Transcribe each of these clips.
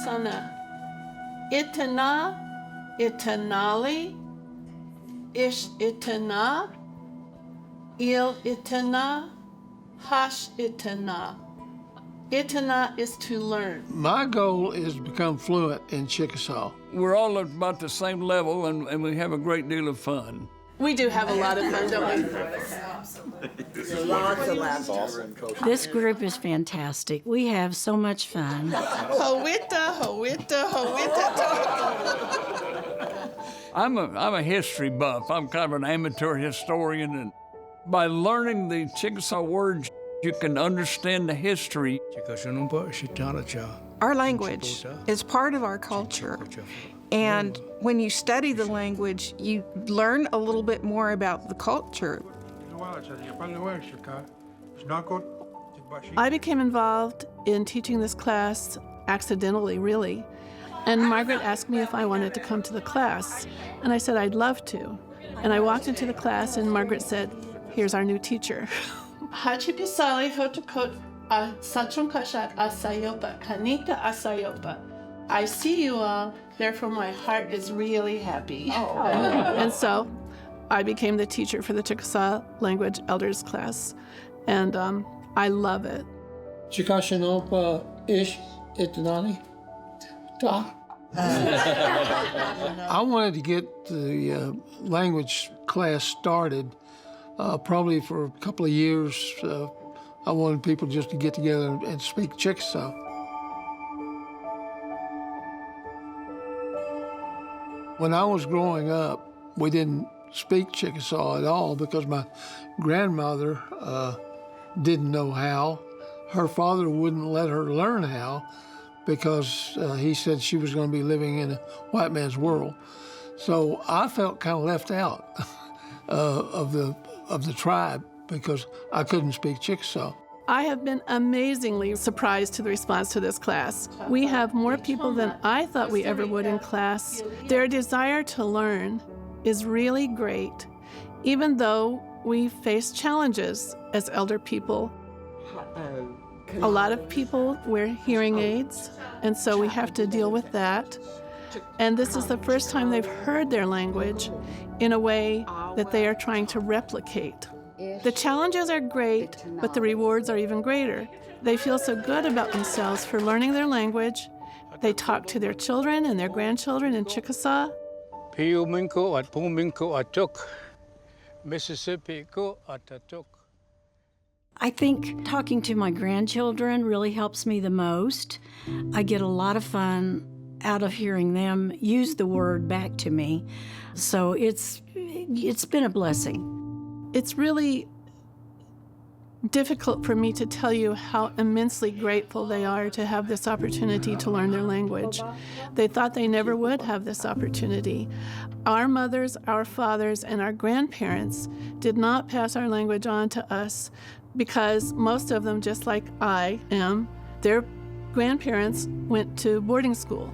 sana. Itana, itanali, ish itana, il itana, hash itana. Itana is to learn. My goal is to become fluent in Chickasaw. We're all at about the same level, and we have a great deal of fun. We do have a lot of fun, don't we? Lots of laughter. This group is fantastic. We have so much fun. Howita, howita, howita. I'm a history buff. I'm kind of an amateur historian, and by learning the Chickasaw words, you can understand the history. Our language is part of our culture. And when you study the language, you learn a little bit more about the culture. I became involved in teaching this class accidentally, really. And Margaret asked me if I wanted to come to the class. And I said I'd love to. And I walked into the class and Margaret said, "Here's our new teacher." Hachipisali hotukot sachunkashat asayopa, kanika asayopa. I see you all, therefore my heart is really happy. And so I became the teacher for the Chickasaw Language Elders class, and I love it. Chickashshanompa ish itanani ta. I wanted to get the language class started probably for a couple of years. I wanted people just to get together and speak Chickasaw. When I was growing up, we didn't speak Chickasaw at all because my grandmother didn't know how. Her father wouldn't let her learn how because he said she was going to be living in a white man's world. So I felt kind of left out of the tribe because I couldn't speak Chickasaw. I have been amazingly surprised to the response to this class. We have more people than I thought we ever would in class. Their desire to learn is really great, even though we face challenges as elder people. A lot of people wear hearing aids, and so we have to deal with that. And this is the first time they've heard their language in a way that they are trying to replicate. The challenges are great, but the rewards are even greater. They feel so good about themselves for learning their language. They talk to their children and their grandchildren in Chickasaw. I think talking to my grandchildren really helps me the most. I get a lot of fun out of hearing them use the word back to me. So it's been a blessing. It's really difficult for me to tell you how immensely grateful they are to have this opportunity to learn their language. They thought they never would have this opportunity. Our mothers, our fathers, and our grandparents did not pass our language on to us because most of them, just like I am, their grandparents went to boarding school.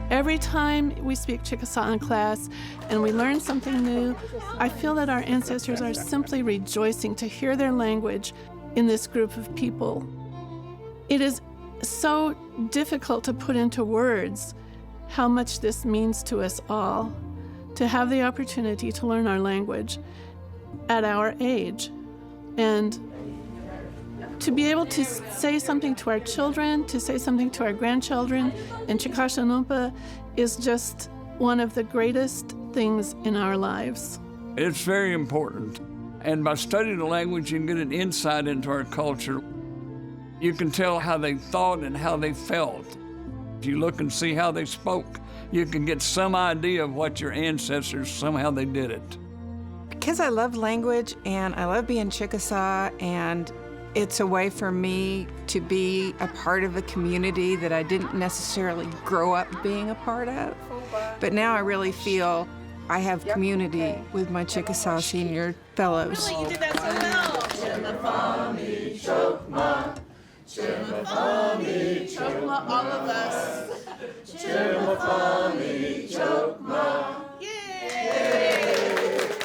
Every time we speak Chickasaw in class and we learn something new, I feel that our ancestors are simply rejoicing to hear their language in this group of people. It is so difficult to put into words how much this means to us all, to have the opportunity to learn our language at our age. And to be able to say something to our children, to say something to our grandchildren in Chickashshanompa is just one of the greatest things in our lives. It's very important. And by studying the language, you can get an insight into our culture. You can tell how they thought and how they felt. If you look and see how they spoke, you can get some idea of what your ancestors, somehow they did it. Because I love language and I love being Chickasaw, and it's a way for me to be a part of a community that I didn't necessarily grow up being a part of. But now I really feel I have community with my Chickasaw senior fellows. Really, you did that so well. Chokma, all of us. Yay!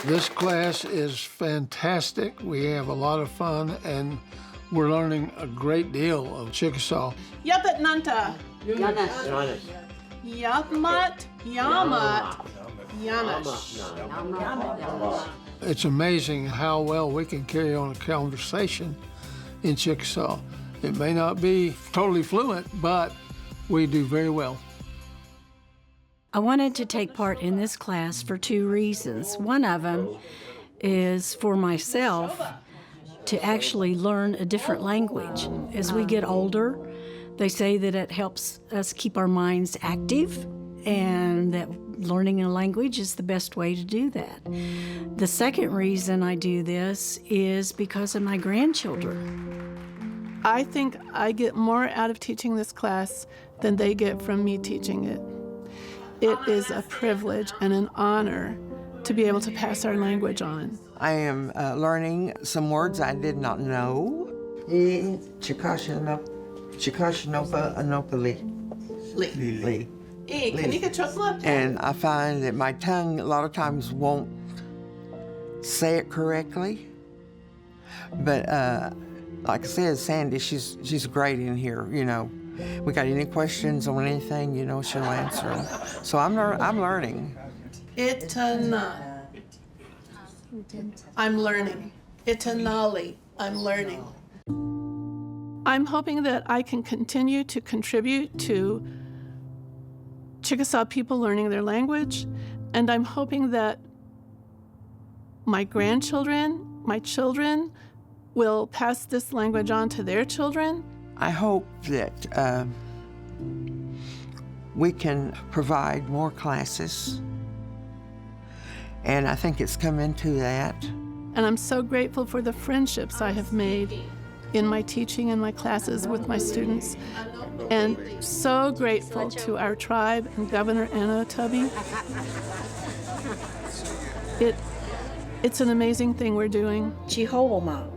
This class is fantastic. We have a lot of fun, and We're learning a great deal of Chickasaw. Yapet Nanta. Yapmat. Yamat. Yamash. It's amazing how well we can carry on a conversation in Chickasaw. It may not be totally fluent, but we do very well. I wanted to take part in this class for 2 reasons. One of them is for myself to actually learn a different language. As we get older, they say that it helps us keep our minds active and that learning a language is the best way to do that. The second reason I do this is because of my grandchildren. I think I get more out of teaching this class than they get from me teaching it. It is a privilege and an honor to be able to pass our language on. I am learning some words I did not know. Chickashshanompa, Anopali. And I find that my tongue a lot of times won't say it correctly. But like I said, Sandy, she's great in here, you know. We got any questions on anything, you know, she'll answer them. So I'm learning. Itana. I'm learning. Itanali. I'm learning. I'm hoping that I can continue to contribute to Chickasaw people learning their language, and I'm hoping that my grandchildren, my children, will pass this language on to their children. I hope that we can provide more classes, and I think it's come into that. And I'm so grateful for the friendships I have made in my teaching and my classes with my students, and so grateful to our tribe and Governor Anna Tubby. It's an amazing thing we're doing. Chihuahua.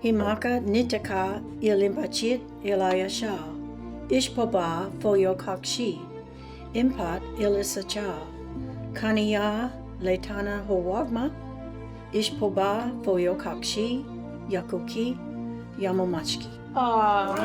Himaka nitaka ilimbachit ilayasha. Ishpaba foyo kakshi. Impat ilisacha. Kaniya letana howagma. Ishpoba foyo kakshi. Yakuki yamomachki. Aww.